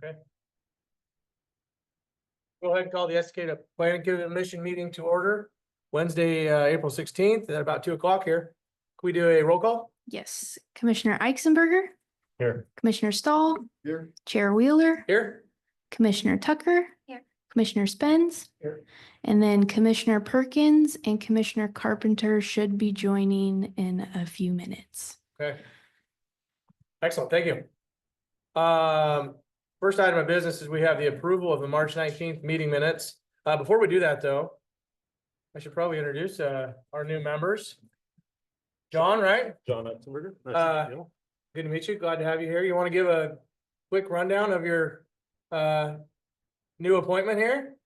Okay. Go ahead and call the Estacada Planning Commission meeting to order. Wednesday, April 16th at about 2 o'clock here. Can we do a roll call? Yes, Commissioner Eisenberger, Here. Commissioner Stahl, Here. Chair Wheeler, Here. Commissioner Tucker, Here. Commissioner Spence, Here. and then Commissioner Perkins and Commissioner Carpenter should be joining in a few minutes. Okay. Excellent, thank you. First item of business is we have the approval of the March 19th meeting minutes. Before we do that though, I should probably introduce our new members. John, right? John Eisenberger. Good to meet you. Glad to have you here. You want to give a quick rundown of your new appointment here?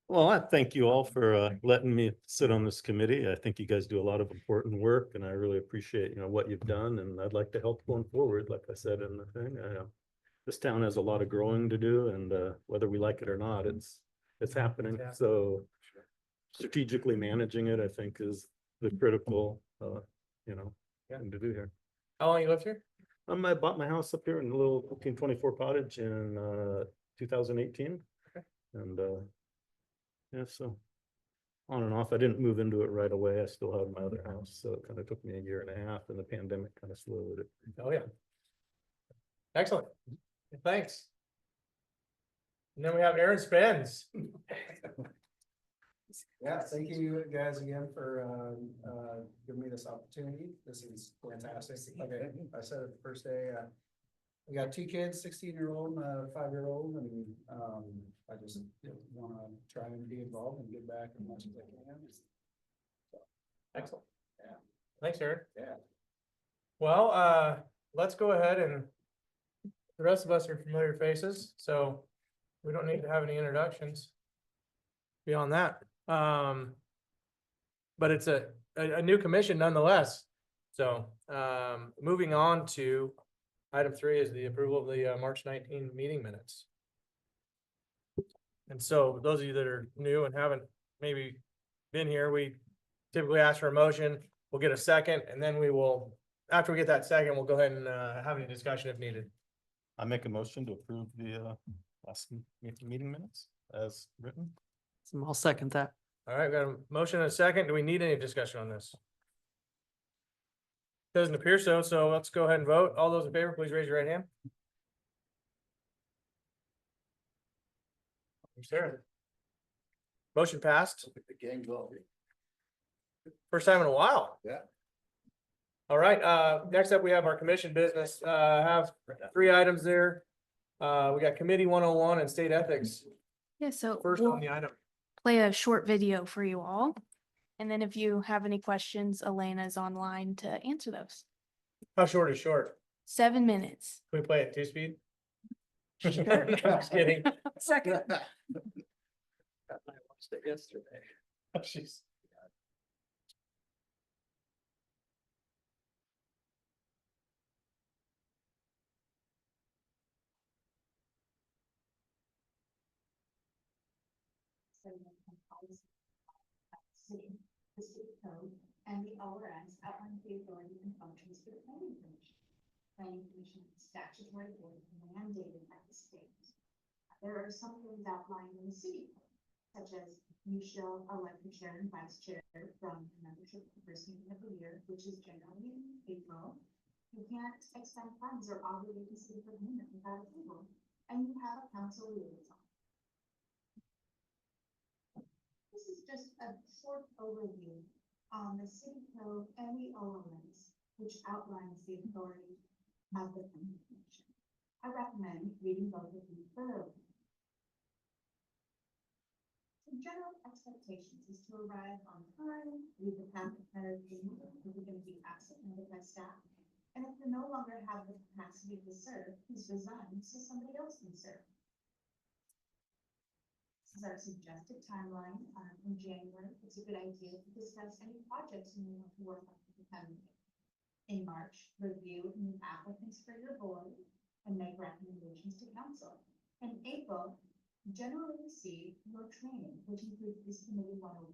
Well, I thank you all for letting me sit on this committee. I think you guys do a lot of important work and I really appreciate, what you've done, and I'd like to help going forward. Like I said in the thing, this town has a lot of growing to do, and whether we like it or not, it's happening. Yeah. So strategically managing it, I think, is the critical, thing to do here. How long you lived here? I bought my house up here in a little 1524 cottage in 2018. Okay. And yeah, so on and off. I didn't move into it right away. I still had my other house, so it kind of took me a year and a half, and the pandemic kind of slowed it. Oh, yeah. Excellent. Thanks. And then we have Aaron Spence. Yeah, thank you guys again for giving me this opportunity. This is fantastic. Okay, I said it the first day, we got two kids, 16-year-old and a 5-year-old, and I just want to try and be involved and give back as much as I can. Excellent. Yeah. Thanks, Aaron. Yeah. Well, let's go ahead, and the rest of us are familiar faces, so we don't need to have any introductions beyond that. But it's a new commission nonetheless. So moving on to item 3 is the approval of the March 19 meeting minutes. And so those of you that are new and haven't maybe been here, we typically ask for a motion. We'll get a second, and then we will, after we get that second, we'll go ahead and have any discussion if needed. I make a motion to approve the last meeting minutes as written. I'll second that. All right, we got a motion and a second. Do we need any discussion on this? Doesn't appear so, so let's go ahead and vote. All those in favor, please raise your right hand. Sarah. Motion passed. The gang go. First time in a while. Yeah. All right, next up, we have our commission business. Have 3 items there. We got committee 101 and state ethics. Yeah, so First we'll on the item. play a short video for you all. And then if you have any questions, Elena's online to answer those. How short is short? 7 minutes. Can we play it 2-speed? Sure. Just kidding. Second. I watched it yesterday. Oh, jeez. The city code and the ORS outline the authority and functions for the planning commission. Planning commission is statutory board mandated by the state. There are some things outlined in the city code, such as you shall elect the chair and vice chair from membership the first meeting of the year, which is generally in April. You can't expend funds or obligate the city for payment without approval, and you have a council liaison. This is just a short overview on the city code and the ORS, which outlines the authority of the planning commission. I recommend reading both of these thoroughly. Some general expectations is to arrive on time, read the path ahead of you if you're going to be absent by staff, and if you no longer have the capacity to serve, please resign so somebody else can serve. This is our suggested timeline in January. It's a good idea to discuss any projects you want to work on for the coming year. In March, review new applicants for your board and make recommendations to council. In April, generally receive your training, which includes this committee 101,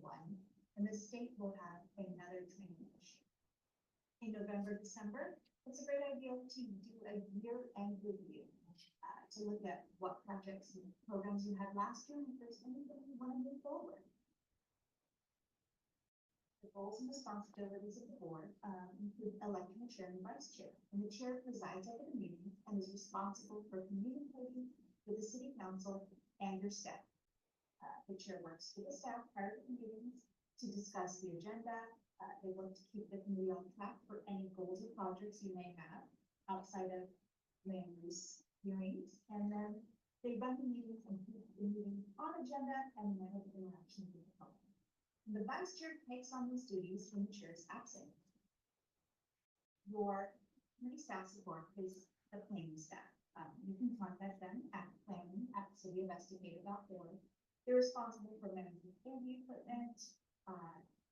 and the state will have another training issue. In November, December, it's a great idea to do a year-end review. to look at what projects and programs you had last year, and if there's anything you want to move forward. The goals and responsibilities of the board include electing a chair and vice chair, and the chair presides over the meeting and is responsible for communicating with the city council and your staff. The chair works with the staff prior to the meetings to discuss the agenda. They work to keep the committee on track for any goals or projects you may have outside of land use hearings, and then they run the meetings and keep the meeting on agenda and manage interactions with the public. The vice chair takes on these duties when the chair is absent. Your committee staff support is the planning staff. You can contact them at planning@cityofestacada.org. They're responsible for managing interview equipment,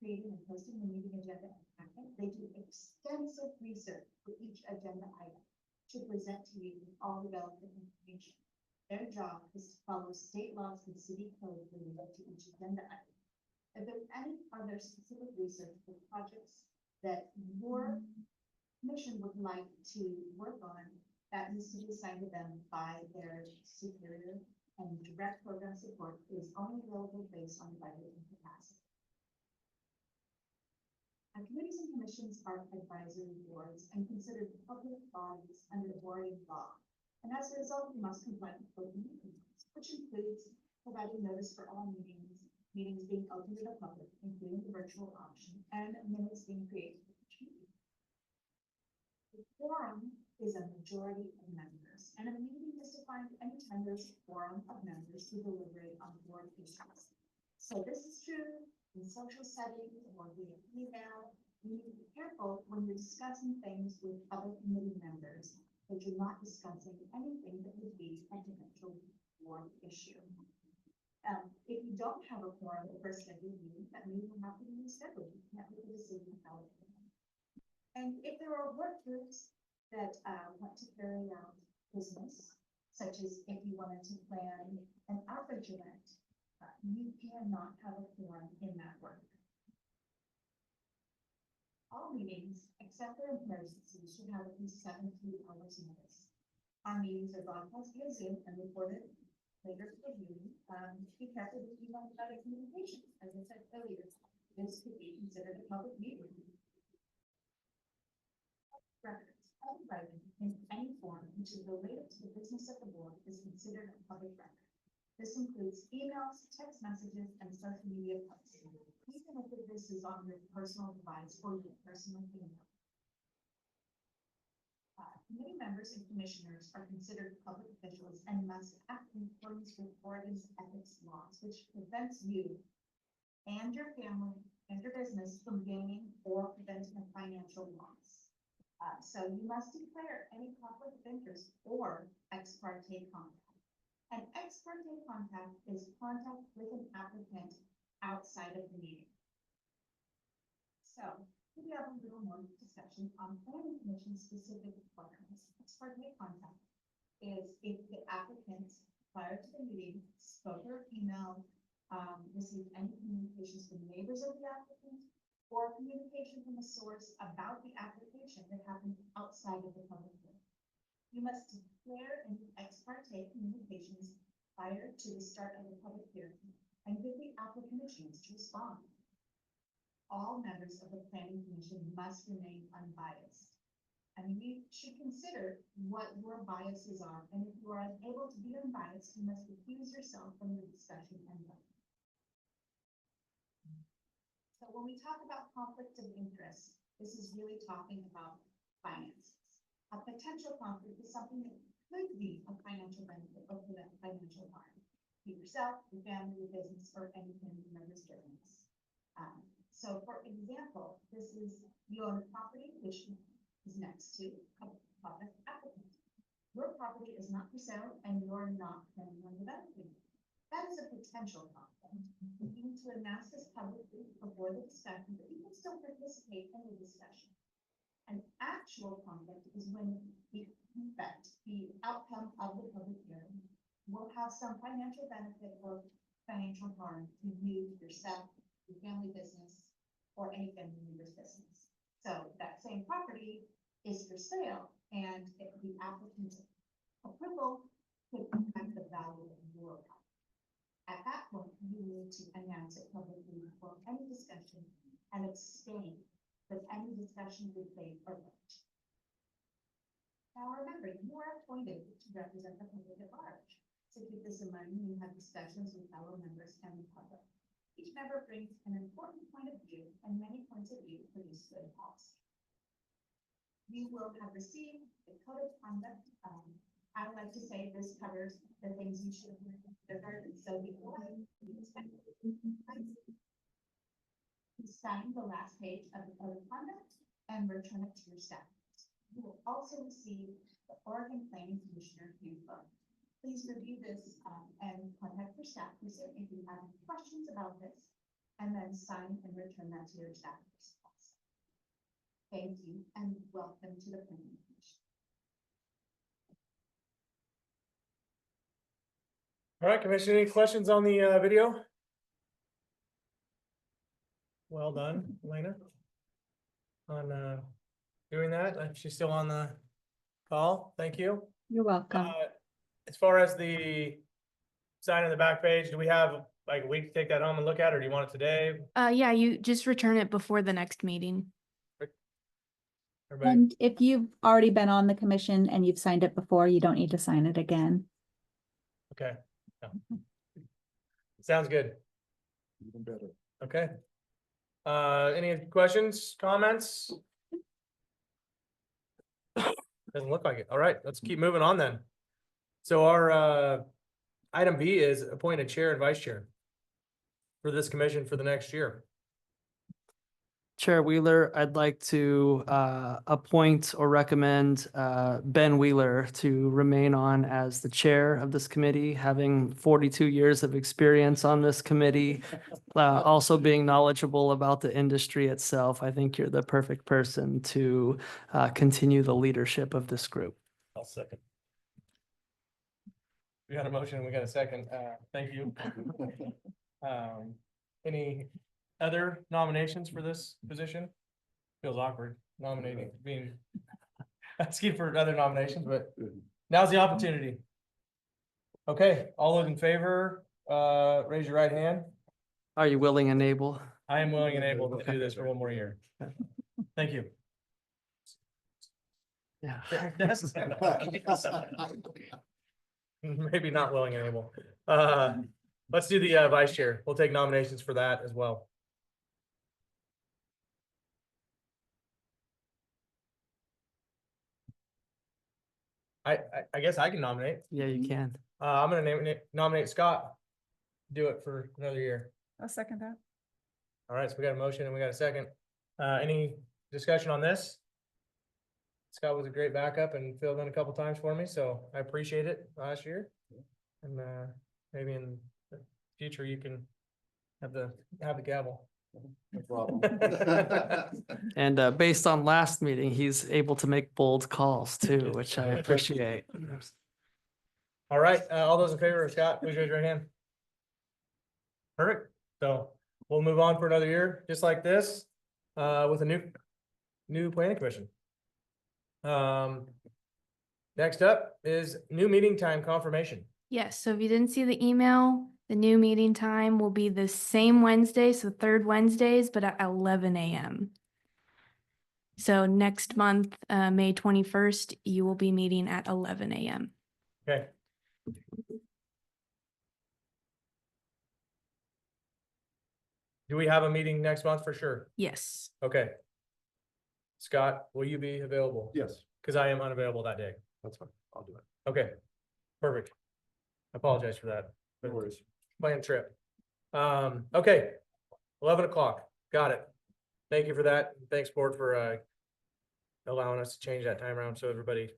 creating and posting the meeting agenda and packet. They do extensive research for each agenda item to present to you with all the relevant information. Their job is to follow state laws and city code related to each agenda item. If there's any other specific research for projects that your commission would like to work on, that needs to be assigned to them by their superior, and direct program support is only available based on budget and capacity. And committees and commissions are advisory boards and considered public bodies under the boarding law. And as a result, you must comply with open meeting laws, which includes providing notice for all meetings being open to the public, including the virtual option, and minutes being created for each meeting. The quorum is a majority of members, and a meeting is defined anytime there's a quorum of members who deliberate on board issues. So this is true in social settings or via email. You need to be careful when you're discussing things with other committee members that you're not discussing anything that would be a potential board issue. If you don't have a quorum the first day of the meeting, that meeting will have to be rescheduled. You can't make a decision about it. And if there are work groups that want to carry out business, such as if you wanted to plan an outreach event, you cannot have a quorum in that work. All meetings, except for emergencies, should have at least 72 hours notice. Our meetings are broadcast via Zoom and recorded later for viewing. Be careful with electronic communication. As I said earlier, this could be considered a public meeting. Records, public writing in any form which is related to the business of the board is considered a public record. This includes emails, text messages, and social media posts, even if this is on your personal device or your personal email. Committee members and commissioners are considered public officials and must act in accordance with Oregon's ethics laws, which prevents you and your family and your business from gaining or preventing a financial loss. So you must declare any conflict of interest or ex parte contact. An ex parte contact is contact with an applicant outside of the meeting. So we have a little more discussion on planning commission specific requirements. Ex parte contact is if the applicant prior to the meeting spoke or emailed, received any communications from neighbors of the applicant, or communication from a source about the application that happened outside of the public hearing. You must declare any ex parte communications prior to the start of the public hearing and give the applicant a chance to respond. All members of the planning commission must remain unbiased. And you should consider what your biases are, and if you are unable to be unbiased, you must recuse yourself from the discussion and vote. So when we talk about conflict of interest, this is really talking about finances. A potential conflict is something that could be a financial benefit or prevent financial harm to yourself, your family, your business, or any family member's business. So for example, this is you own a property which is next to a public applicant. Your property is not for sale and you're not planning on developing it. That is a potential conflict. You need to announce this publicly before the discussion, but you can still participate in the discussion. An actual conflict is when the effect, the outcome of the public hearing will have some financial benefit or financial harm to you, yourself, your family business, or any family member's business. So that same property is for sale, and the applicant's approval need to announce it publicly before any discussion and abstain if any discussion is made or vote. Now remember, you are appointed to represent the public at large. So keep this in mind when you have discussions with fellow members and the public. Each member brings an important point of view, and many points of view produce good policy. You will have received the code of conduct. I would like to say this covers the things you should have. So before you sign the last page of the code of conduct and return it to your staff. You will also receive the Oregon Planning Commissioner handbook. Please review this and contact your staff person if you have any questions about this, and then sign and return that to your staff person. Thank you and welcome to the Planning Commission. All right, Commissioner, any questions on the video? Well done, Elena. On doing that. She's still on the call. Thank you. You're welcome. As far as the sign on the back page, do we have like a week to take that home and look at, or do you want it today? Yeah, you just return it before the next meeting. Everybody, And if you've already been on the commission and you've signed it before, you don't need to sign it again. okay. Yeah. Sounds good. Even better. Okay. Any questions, comments? Doesn't look like it. All right, let's keep moving on then. So our item B is appointed chair and vice chair for this commission for the next year. Chair Wheeler, I'd like to appoint or recommend Ben Wheeler to remain on as the chair of this committee, having 42 years of experience on this committee, also being knowledgeable about the industry itself. I think you're the perfect person to continue the leadership of this group. I'll second. We got a motion, we got a second. Thank you. Any other nominations for this position? Feels awkward nominating, being asking for other nominations, but now's the opportunity. Okay, all those in favor, raise your right hand. Are you willing and able? I am willing and able to do this for one more year. Thank you. Yeah. Maybe not willing and able. Let's do the vice chair. We'll take nominations for that as well. I guess I can nominate. Yeah, you can. I'm gonna nominate Scott. Do it for another year. I'll second that. All right, so we got a motion and we got a second. Any discussion on this? Scott was a great backup and filled in a couple times for me, so I appreciate it last year. And maybe in the future you can have the gavel. No problem. And based on last meeting, he's able to make bold calls too, which I appreciate. All right, all those in favor of Scott, please raise your right hand. Perfect. So we'll move on for another year, just like this, with a new planning commission. Next up is new meeting time confirmation. Yes, so if you didn't see the email, the new meeting time will be the same Wednesday, so third Wednesdays, but at 11 a.m. So next month, May 21st, you will be meeting at 11 a.m. Okay. Do we have a meeting next month for sure? Yes. Okay. Scott, will you be available? Yes, Because I am unavailable that day. that's fine. I'll do it. Okay, perfect. I apologize for that. No worries. Planned trip. Okay, 11 o'clock. Got it. Thank you for that. Thanks, board, for allowing us to change that time around so everybody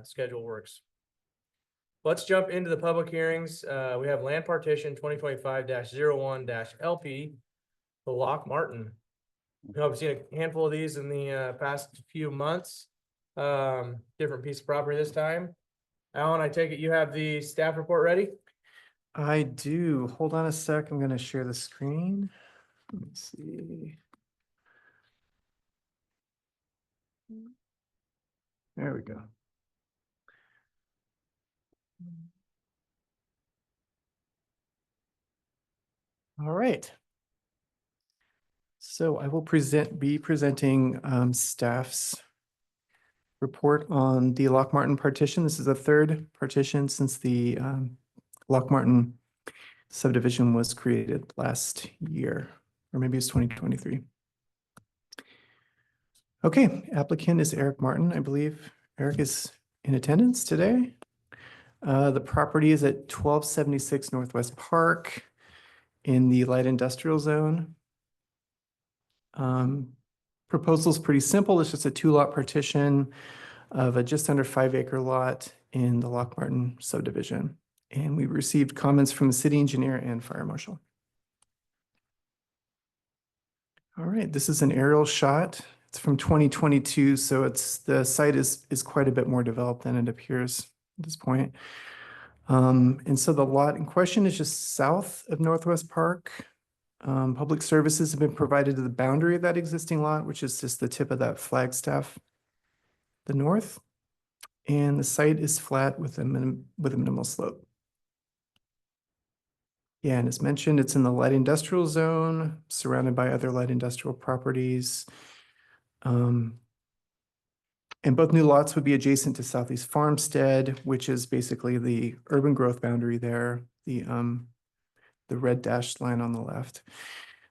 schedule works. Let's jump into the public hearings. We have land partition 2025-01-LP, the Lock Martin. I've seen a handful of these in the past few months. Different piece of property this time. Alan, I take it you have the staff report ready? I do. Hold on a sec. I'm gonna share the screen. Let's see. There we go. All right. So I will be presenting staff's report on the Lockmartin partition. This is the third partition since the Lockmartin subdivision was created last year, or maybe it's 2023. Okay, applicant is Eric Martin. I believe Eric is in attendance today. The property is at 1276 Northwest Park in the light industrial zone. Proposal is pretty simple. It's just a 2-lot partition of a just under 5-acre lot in the Lockmartin subdivision. And we received comments from the city engineer and fire marshal. All right, this is an aerial shot. It's from 2022, so the site is quite a bit more developed than it appears at this point. And so the lot in question is just south of Northwest Park. Public services have been provided to the boundary of that existing lot, which is just the tip of that flagstaff, the north. And the site is flat with a minimal slope. Yeah, and as mentioned, it's in the light industrial zone, surrounded by other light industrial properties. And both new lots would be adjacent to Southeast Farmstead, which is basically the urban growth boundary there, the red dashed line on the left.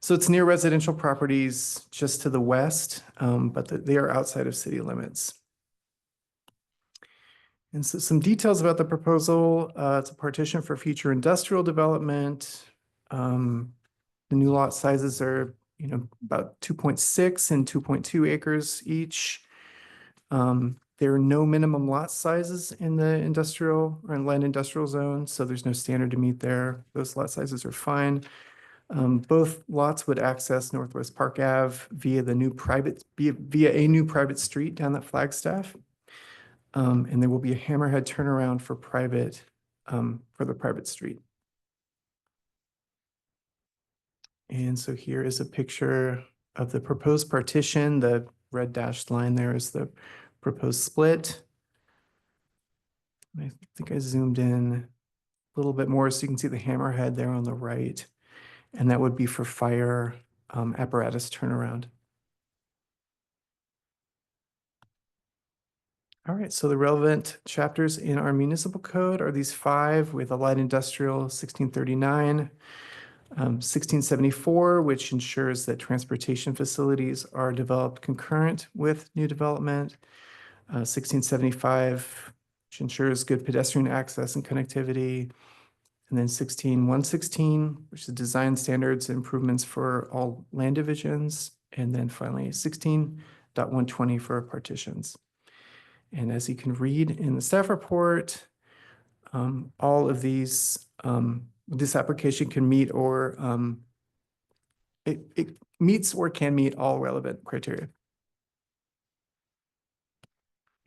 So it's near residential properties just to the west, but they are outside of city limits. And so some details about the proposal. It's a partition for future industrial development. The new lot sizes are, about 2.6 and 2.2 acres each. There are no minimum lot sizes in the industrial or in land industrial zone, so there's no standard to meet there. Those lot sizes are fine. Both lots would access Northwest Park Ave via a new private street down that Flagstaff. And there will be a hammerhead turnaround for the private street. And so here is a picture of the proposed partition. The red dashed line there is the proposed split. I think I zoomed in a little bit more so you can see the hammerhead there on the right. And that would be for fire apparatus turnaround. All right, so the relevant chapters in our municipal code are these 5 with a light industrial 1639, 1674, which ensures that transportation facilities are developed concurrent with new development, 1675, which ensures good pedestrian access and connectivity, and then 16116, which is design standards and improvements for all land divisions, and then finally 16.120 for partitions. And as you can read in the staff report, all of these, this application can meet or it meets or can meet all relevant criteria.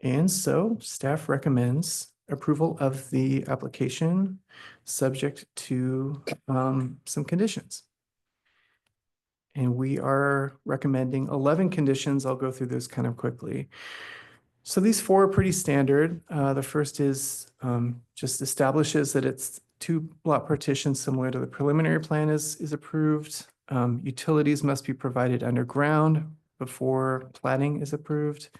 And so staff recommends approval of the application subject to some conditions. And we are recommending 11 conditions. I'll go through those kind of quickly. So these 4 are pretty standard. The first is just establishes that it's 2-lot partition similar to the preliminary plan is approved. Utilities must be provided underground before platting is approved.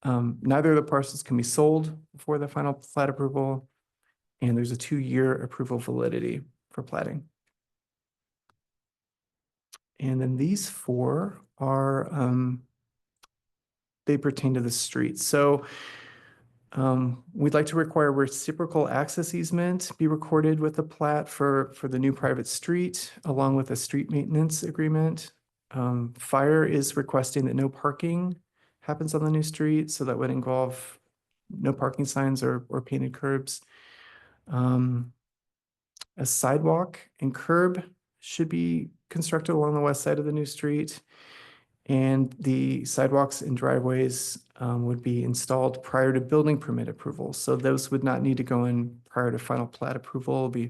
Neither of the parcels can be sold before the final plat approval. And there's a 2-year approval validity for platting. And then these 4 are they pertain to the street. So we'd like to require reciprocal access easement be recorded with the plat for the new private street, along with a street maintenance agreement. Fire is requesting that no parking happens on the new street, so that would involve no parking signs or painted curbs. A sidewalk and curb should be constructed along the west side of the new street. And the sidewalks and driveways would be installed prior to building permit approval. So those would not need to go in prior to final plat approval. It'll be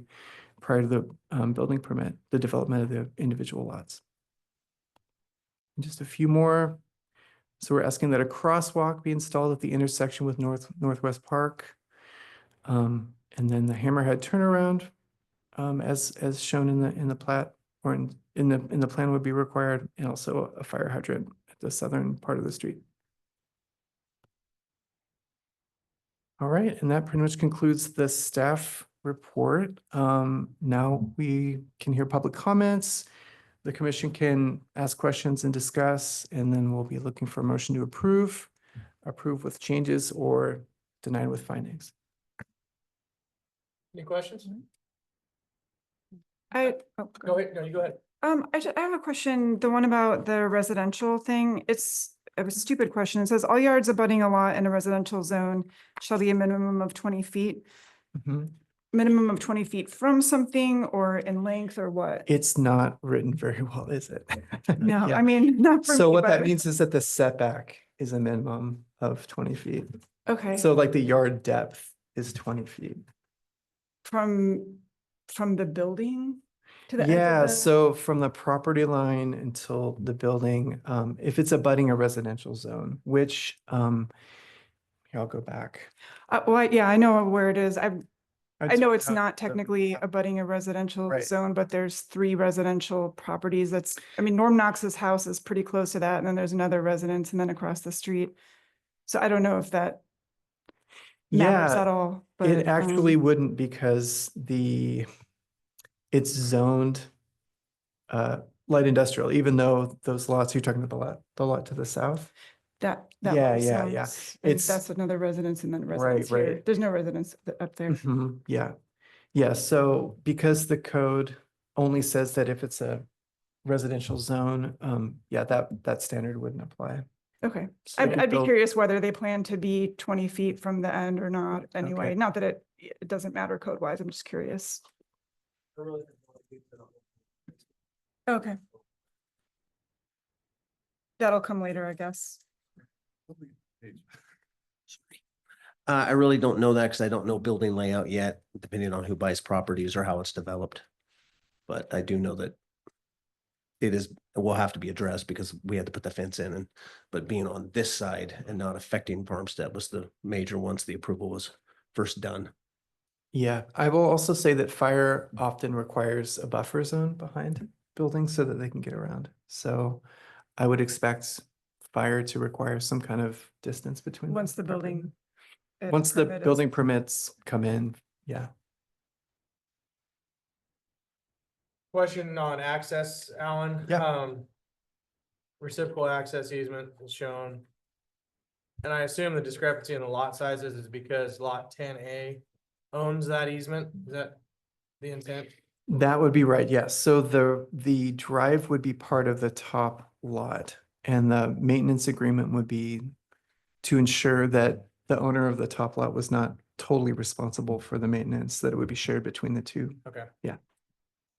prior to the building permit, the development of the individual lots. And just a few more. So we're asking that a crosswalk be installed at the intersection with Northwest Park. And then the hammerhead turnaround as shown in the plat or in the plan would be required, and also a fire hydrant at the southern part of the street. All right, and that pretty much concludes the staff report. Now we can hear public comments. The commission can ask questions and discuss, and then we'll be looking for a motion to approve with changes, or deny with findings. Any questions? Oh, Go ahead, no, you go ahead. I have a question, the one about the residential thing. It's a stupid question. It says all yards abutting a lot in a residential zone shall be a minimum of 20 feet. Mhm. Minimum of 20 feet from something or in length or what? It's not written very well, is it? No, Yeah. I mean, not for So me, what that but- means is that the setback is a minimum of 20 feet. Okay, So like the yard depth is 20 feet. from the building to the edge of Yeah, the- so from the property line until the building, if it's abutting a residential zone, which, here, I'll go back. Yeah, I know where it is. I just know put it's out not the- technically abutting a residential Right. zone, but there's 3 residential properties. I mean, Norm Knox's house is pretty close to that, and then there's another residence and then across the street. So I don't know if that matters Yeah, at all, but. It actually wouldn't, because it's zoned light industrial, even though those lots, you're talking about the lot to the south. That Yeah, makes yeah, yeah. sense. And It's- that's another residence and then residence here. right. There's no residence up there. Mhm, yeah. Yeah, so because the code only says that if it's a residential zone, yeah, that standard wouldn't apply. Okay, So they could I'd be build- curious whether they plan to be 20 feet from the end or not anyway. Okay. Not that it doesn't matter code wise. I'm just curious. Okay. That'll come later, I guess. I really don't know that because I don't know building layout yet, depending on who buys properties or how it's developed. But I do know that it will have to be addressed because we had to put the fence in, but being on this side and not affecting Farmstead was the major once the approval was first done. Yeah, I will also say that fire often requires a buffer zone behind buildings so that they can get around. So I would expect fire to require some kind of distance between. Once the property. building. Once the permit is- building permits come in, yeah. Question on access, Alan. Yeah. Reciprocal access easement is shown. And I assume the discrepancy in the lot sizes is because lot 10A owns that easement. Is that the intent? That would be right, yes. So the drive would be part of the top lot, and the maintenance agreement would be to ensure that the owner of the top lot was not totally responsible for the maintenance, that it would be shared between the two. Okay. Yeah.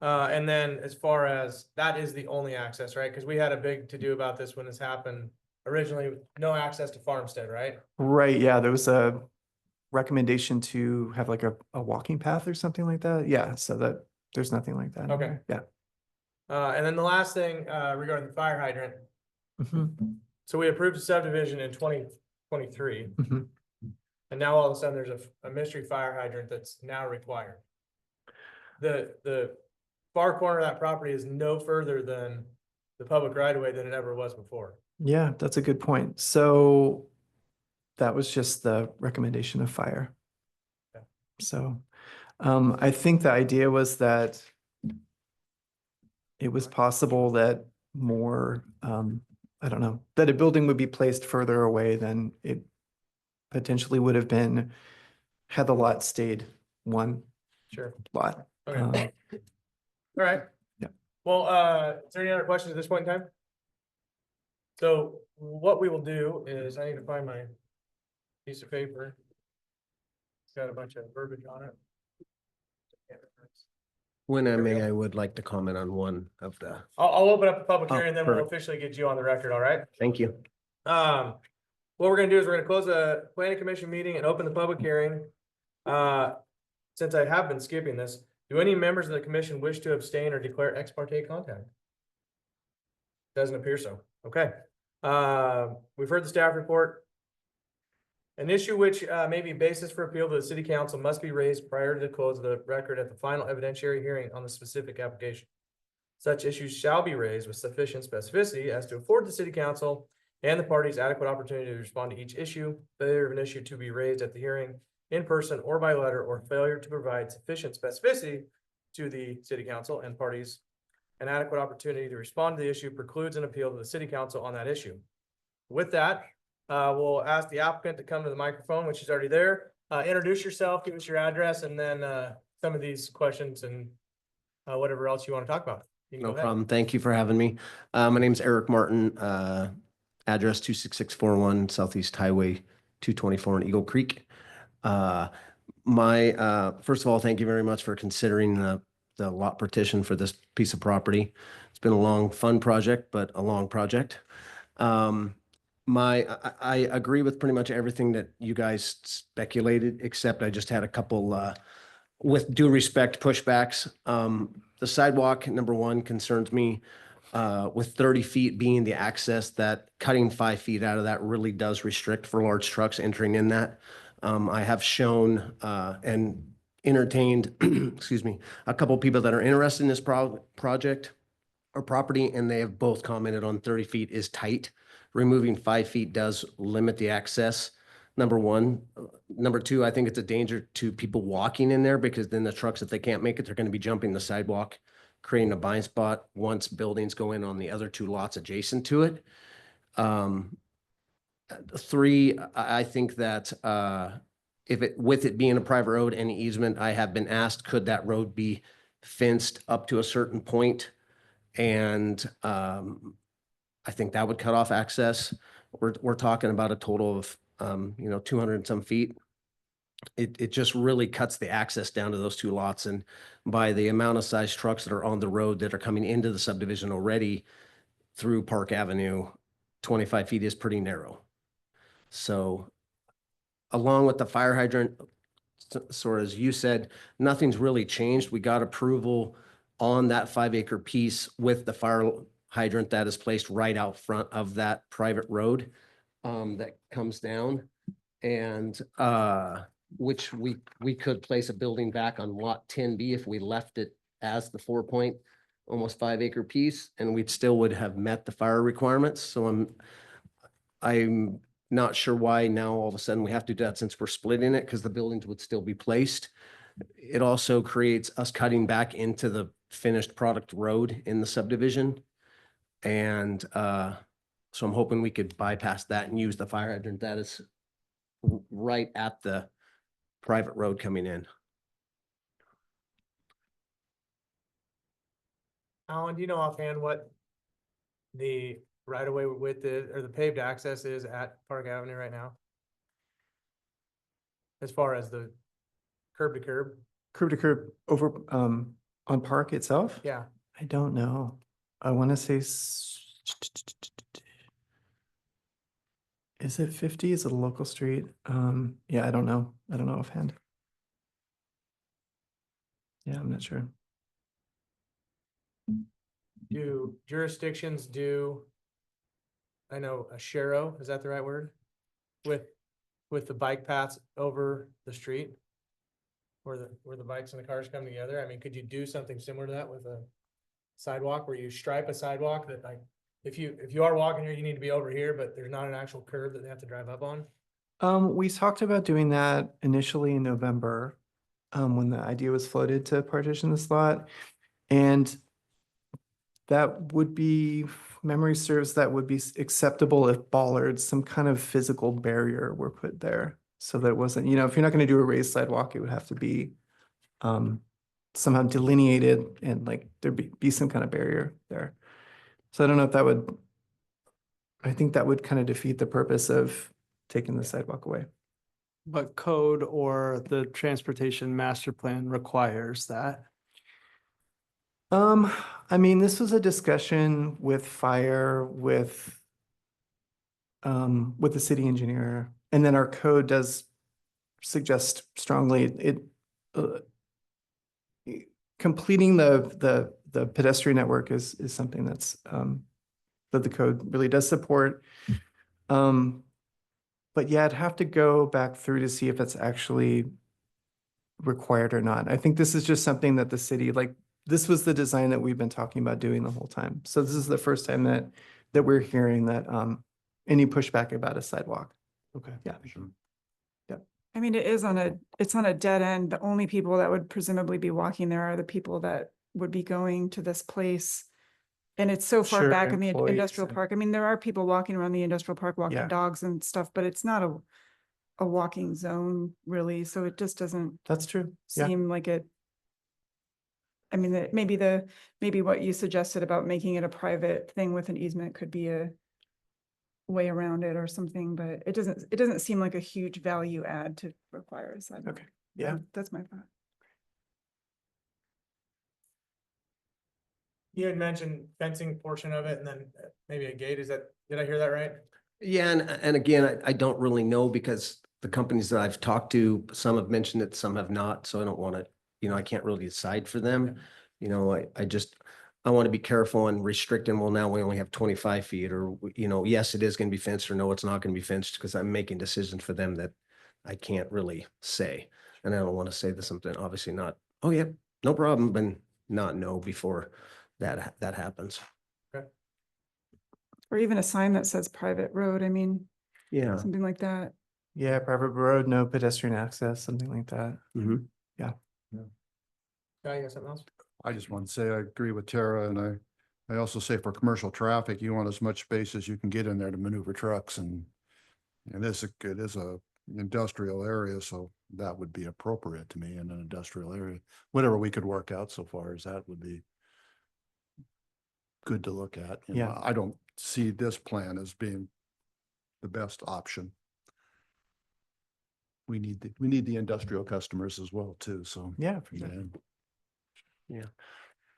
And then as far as, that is the only access, right? Because we had a big to-do about this when this happened. Originally, no access to Farmstead, right? Right, yeah, there was a recommendation to have like a walking path or something like that. Yeah, so that there's nothing like that. in Okay. there. Yeah. And then the last thing, regarding the fire hydrant. Mhm, So we approved a subdivision in 2023. mhm. And now all of a sudden there's a mystery fire hydrant that's now required. The far corner of that property is no further than the public right of way than it ever was before. Yeah, that's a good point. So that was just the recommendation of fire. Okay. So I think the idea was that it was possible that more, I don't know, that a building would be placed further away than it potentially would have been had the lot stayed one Sure. lot. Okay, all right. yeah. Well, is there any other questions at this point in time? So what we will do is, I need to find my piece of paper. It's got a bunch of verbiage on it. When I There we may, go. I would like to comment on one of the, I'll open up the public Oh, hearing, then we'll perfect. officially get you on the record, all right? thank you. What we're gonna do is we're gonna close the planning commission meeting and open the public hearing. Since I have been skipping this, do any members of the commission wish to abstain or declare ex parte contact? Doesn't appear so. Okay. We've heard the staff report. An issue which may be basis for appeal to the city council must be raised prior to the close of the record at the final evidentiary hearing on the specific application. Such issues shall be raised with sufficient specificity as to afford the city council and the parties adequate opportunity to respond to each issue. Failure of an issue to be raised at the hearing in person or by letter, or failure to provide sufficient specificity to the city council and parties an adequate opportunity to respond to the issue precludes an appeal to the city council on that issue. With that, we'll ask the applicant to come to the microphone, which is already there. Introduce yourself, give us your address, and then some of these questions and whatever else you want to talk about. You can No go ahead. problem. Thank you for having me. My name's Eric Martin, address 26641 Southeast Highway 224 in Eagle Creek. First of all, thank you very much for considering the lot partition for this piece of property. It's been a long, fun project, but a long project. I agree with pretty much everything that you guys speculated, except I just had a couple, with due respect, pushbacks. The sidewalk, number one, concerns me, with 30 feet being the access, that cutting 5 feet out of that really does restrict for large trucks entering in that. I have shown, and entertained, excuse me, a couple of people that are interested in this project or property, and they have both commented on 30 feet is tight. Removing 5 feet does limit the access, number one. Number two, I think it's a danger to people walking in there, because then the trucks, if they can't make it, they're going to be jumping the sidewalk, creating a blind spot once buildings go in on the other two lots adjacent to it. Three, I think that with it being a private road and easement, I have been asked, could that road be fenced up to a certain point? And I think that would cut off access. We're talking about a total of 200 and some feet. It just really cuts the access down to those two lots. And by the amount of size trucks that are on the road that are coming into the subdivision already through Park Avenue, 25 feet is pretty narrow. So along with the fire hydrant, so as you said, nothing's really changed. We got approval on that 5 acre piece with the fire hydrant that is placed right out front of that private road that comes down. And which we could place a building back on lot 10B if we left it as the 4 almost 5 acre piece, and we still would have met the fire requirements. So I'm not sure why now all of a sudden we have to do that, since we're splitting it, because the buildings would still be placed. It also creates us cutting back into the finished product road in the subdivision. And so I'm hoping we could bypass that and use the fire hydrant that is right at the private road coming in. Alan, do you know offhand what the right of way width is, or the paved access is at Park Avenue right now? As far as the curb to curb? Curb to curb over on Park itself? Yeah. I don't know. I want to say is it 50? Is it a local street? Yeah, I don't know. I don't know offhand. Yeah, I'm not sure. Do jurisdictions do, I know, a sharo, is that the right word? With the bike paths over the street? Where the bikes and the cars come together? I mean, could you do something similar to that with a sidewalk, where you stripe a sidewalk that, like, if you are walking here, you need to be over here, but there's not an actual curb that they have to drive up on? We talked about doing that initially in November, when the idea was floated to partition this lot. And that would be, if memory serves, that would be acceptable if bollards, some kind of physical barrier were put there. So that it wasn't, if you're not going to do a raised sidewalk, it would have to be somehow delineated, and like there'd be some kind of barrier there. So I don't know if I think that would kind of defeat the purpose of taking the sidewalk away. But code or the transportation master plan requires that. I mean, this was a discussion with fire, with the city engineer, and then our code does suggest strongly completing the pedestrian network is something that's that the code really does support. But yeah, I'd have to go back through to see if it's actually required or not. I think this is just something that the city, like this was the design that we've been talking about doing the whole time. So this is the first time that we're hearing that, any pushback about a sidewalk. Okay. Yeah. I mean, it's on a dead end. The only people that would presumably be walking there are the people that would be going to this place. And it's so far Sure, back in the employees industrial and- park. I mean, there are people walking around the industrial park, walking Yeah. dogs and stuff, but it's not a walking zone really. So it just doesn't That's true. Yeah. seem like it. I mean, maybe what you suggested about making it a private thing with an easement could be a way around it or something, but it doesn't seem like a huge value add to require a sidewalk. Okay. Yeah. That's my thought. You had mentioned fencing portion of it and then maybe a gate. Did I hear that right? Yeah, and again, I don't really know because the companies that I've talked to, some have mentioned it, some have not, so I don't want to, I can't really decide for them. I want to be careful and restricting, well, now we only have 25 feet or, yes, it is going to be fenced or no, it's not going to be fenced because I'm making decisions for them that I can't really say. And I don't want to say that something, obviously not, oh yeah, no problem, but not no before that happens. Or even a sign that says private road. I mean, Yeah. something like that. Yeah, private road, no pedestrian access, something like that. Mhm. Guy, you got something else? I just want to say I agree with Tara, and I also say for commercial traffic, you want as much space as you can get in there to maneuver trucks and it is a industrial area, so that would be appropriate to me in an industrial area. Whatever we could work out so far as that would be good to look at. Yeah. I don't see this plan as being the best option. We need the industrial customers as well too, so. Yeah, for sure. Yeah.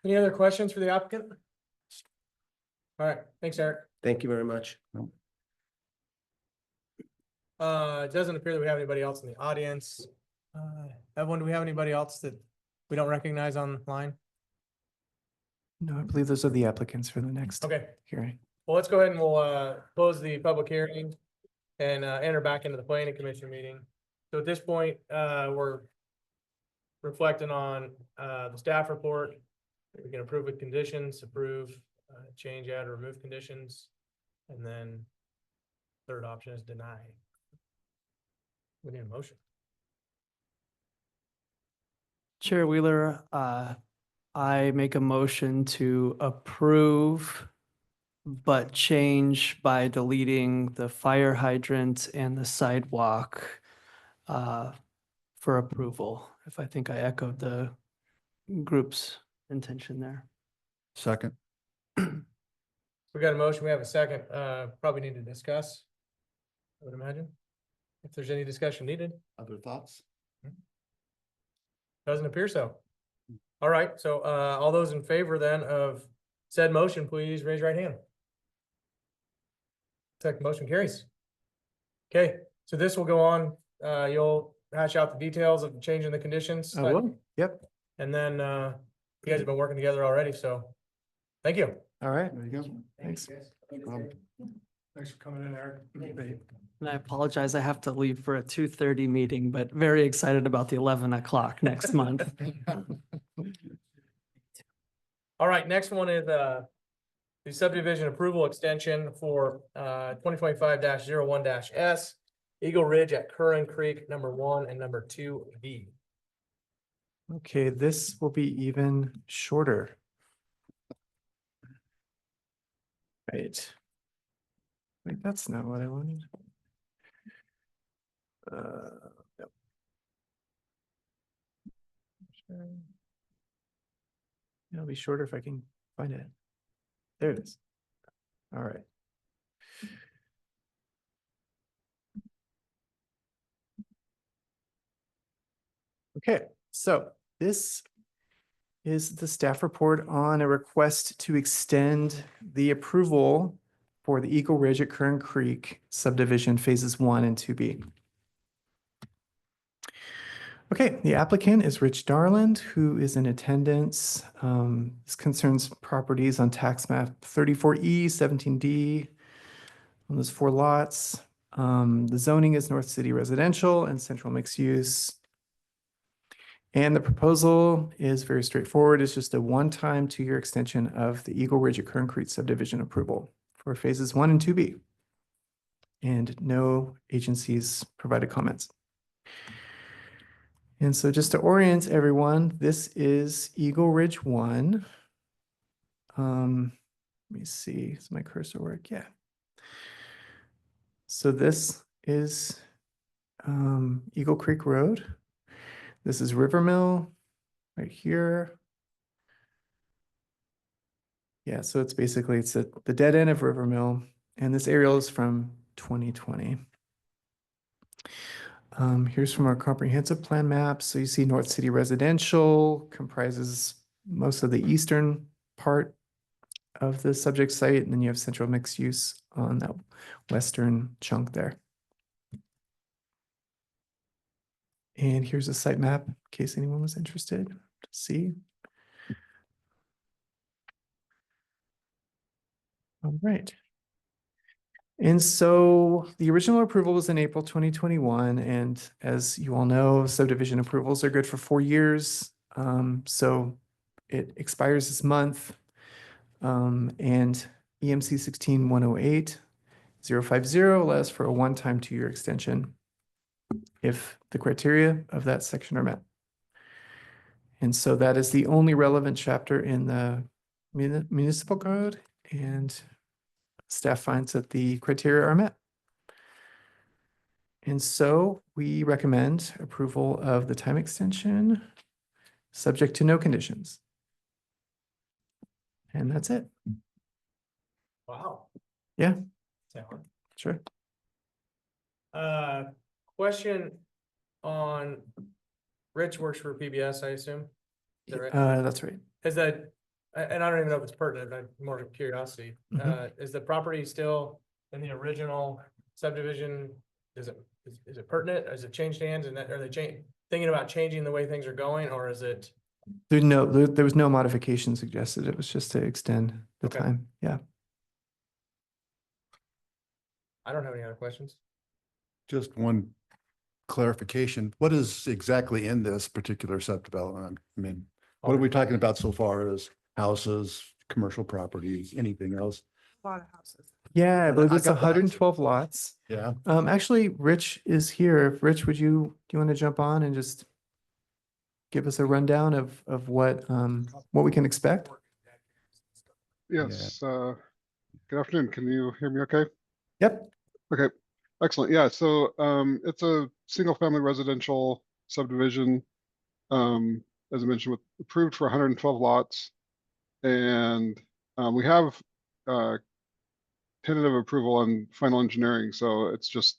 Any other questions for the applicant? All right, thanks, Eric. Thank you very much. It doesn't appear that we have anybody else in the audience. Evelyn, do we have anybody else that we don't recognize online? No, I believe those are the applicants for the next Okay, hearing. well, let's go ahead and we'll close the public hearing and enter back into the planning commission meeting. So at this point, we're reflecting on the staff report. We can approve with conditions, approve, change, add, or remove conditions. And then third option is deny. We need a motion. Chair Wheeler, I make a motion to approve, but change by deleting the fire hydrant and the sidewalk for approval. If I think I echoed the group's intention there. Second. We got a motion, we have a second, probably need to discuss. I would imagine, if there's any discussion needed, Other thoughts? doesn't appear so. All right, so all those in favor then of said motion, please raise your right hand. Second motion carries. Okay, so this will go on, you'll hash out the details of changing the conditions. I will. Yep. And then you guys have been working together already, so thank you. All right. There you go. Thanks. Thanks for coming in, Eric. And I apologize, I have to leave for a 2:30 meeting, but very excited about the 11 o'clock next month. All right, next one is the subdivision approval extension for 2025-01-S Eagle Ridge at Curran Creek, #1 and #2B. Okay, this will be even shorter. Right. Wait, that's not what I wanted. Yep. Sure. It'll be shorter if I can find it. There it is. All right. Okay, so this is the staff report on a request to extend the approval for the Eagle Ridge at Curran Creek subdivision phases 1 and 2B. Okay, the applicant is Rich Darland, who is in attendance. This concerns properties on tax map 34E, 17D on those 4 lots. The zoning is North City Residential and Central Mixed Use. And the proposal is very straightforward. It's just a one-time 2-year extension of the Eagle Ridge Concrete subdivision approval for phases 1 and 2B. And no agencies provided comments. And so just to orient everyone, this is Eagle Ridge 1. Let me see, does my cursor work? Yeah. So this is Eagle Creek Road. This is River Mill right here. Yeah, so it's basically, it's at the dead end of River Mill, and this aerial is from 2020. Here's from our comprehensive plan map. So you see North City Residential comprises most of the eastern part of the subject site, and then you have central mixed use on that western chunk there. And here's a site map in case anyone was interested to see. All right. And so the original approval was in April 2021. And as you all know, subdivision approvals are good for 4 years. So it expires this month. And EMC 16108-050 allows for a one-time 2-year extension if the criteria of that section are met. And so that is the only relevant chapter in the municipal code, and staff finds that the criteria are met. And so we recommend approval of the time extension, subject to no conditions. And that's it. Wow. Yeah. Talent. Sure. Question on, Rich works for PBS, I assume? Is that right? That's right. Is that, and I don't even know if it's pertinent, I'm more of curiosity. Is the property still in the original subdivision? Is it pertinent? Has it changed hands, and are they thinking about changing the way things are going, or is it? There was no modification suggested. It was just to extend the Okay. time. Yeah. I don't have any other questions. Just one clarification. What is exactly in this particular subdevelopment? I mean, what are we talking about so far as houses, commercial properties, anything else? A lot of houses. Yeah, I believe I it's got the house. 112 lots. Yeah. Actually, Rich is here. Rich, do you want to jump on and just give us a rundown of what we can expect? Yes, good afternoon. Can you hear me okay? Yep. Okay, excellent. Yeah, so it's a single family residential subdivision. As I mentioned, approved for 112 lots. And we have tentative approval on final engineering. So it's just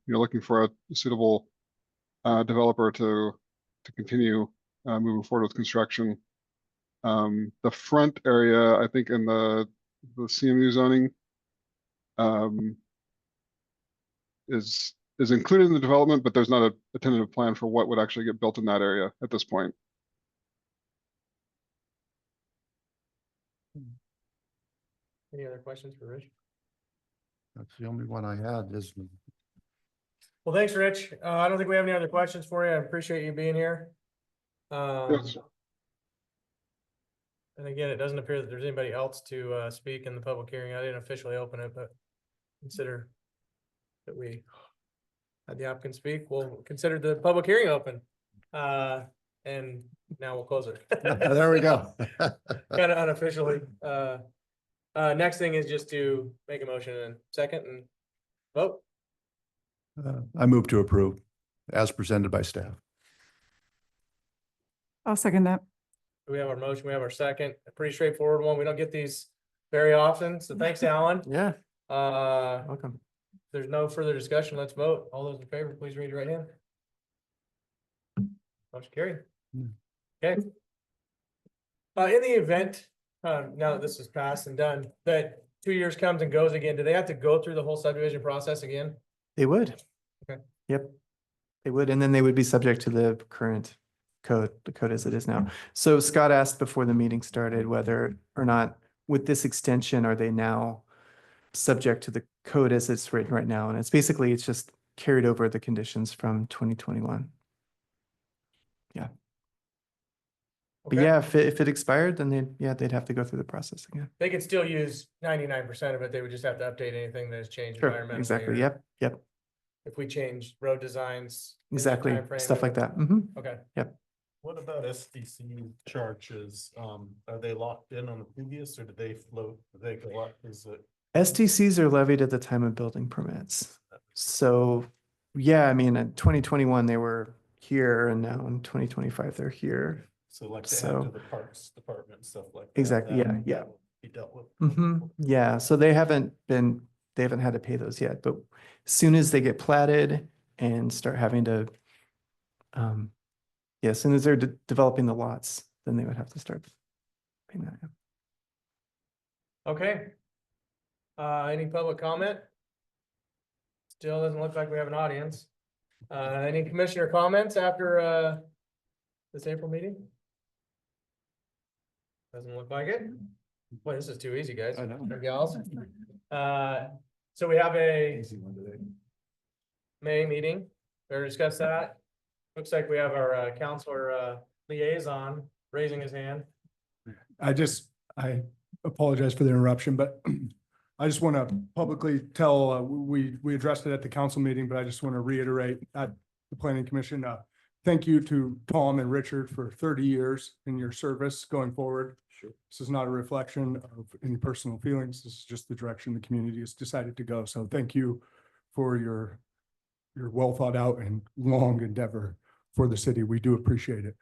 looking for a suitable developer to continue moving forward with construction. The front area, I think in the CMU zoning is included in the development, but there's not a tentative plan for what would actually get built in that area at this point. Any other questions for Rich? That's the only one I had is. Well, thanks, Rich. I don't think we have any other questions for you. I appreciate you being here. Yes. And again, it doesn't appear that there's anybody else to speak in the public hearing. I didn't officially open it, but consider that we had the applicant speak. We'll consider the public hearing open. And now we'll close it. There we go. Kind of unofficially. Next thing is just to make a motion and second and vote. I move to approve as presented by staff. I'll second that. We have our motion, we have our second, a pretty straightforward one. We don't get these very often. So thanks, Alan. Yeah, If welcome. there's no further discussion, let's vote. All those in favor, please raise your right hand. Motion carried. Okay. In the event, now that this is passed and done, that 2 years comes and goes again, do they have to go through the whole subdivision process again? They would. Okay. Yep. They would, and then they would be subject to the current code, the code as it is now. So Scott asked before the meeting started whether or not with this extension, are they now subject to the code as it's written right now? And it's basically, it's just carried over the conditions from 2021. Yeah. But Okay. yeah, if it expired, then they'd have to go through the process again. They could still use 99% of it. They would just have to update anything that has changed Sure, environmentally. exactly. or Yep, If we change road designs. in that exactly. timeframe, Stuff it like would- that. Hmm. Okay. What about SDC charges? Are they locked in on the previous or do they float? Do they go up? Is it? STCs are levied at the time of building permits. So, yeah, I mean, in 2021, they were here and now in 2025, they're here. So like they have So- to the parks department, and stuff like that. Exactly, yeah, that yeah. will Be dealt with. Yeah, so they haven't had to pay those yet, but as soon as they get platted and start having to, yeah, as soon as they're developing the lots, then they would have to start paying that. Yeah. Okay. Any public comment? Still doesn't look like we have an audience. Any commissioner comments after, this April meeting? Doesn't look like it. Boy, this is too easy, guys. I know. Or gals. So we have a May meeting. Better discuss that. Looks like we have our, counselor, liaison raising his hand. I apologize for the interruption, but I just want to publicly tell, we addressed it at the council meeting, but I just want to reiterate at the planning commission, thank you to Tom and Richard for 30 years in your service going forward. Sure. This is not a reflection of any personal feelings. This is just the direction the community has decided to go. So thank you for your well thought out and long endeavor for the city. We do appreciate it.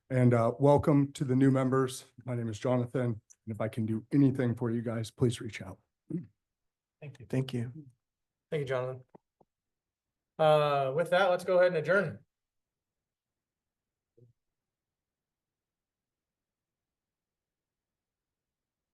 And welcome to the new members. My name is Jonathan. And if I can do anything for you guys, please reach out. Thank you. Thank you. Thank you, Jonathan. With that, let's go ahead and adjourn.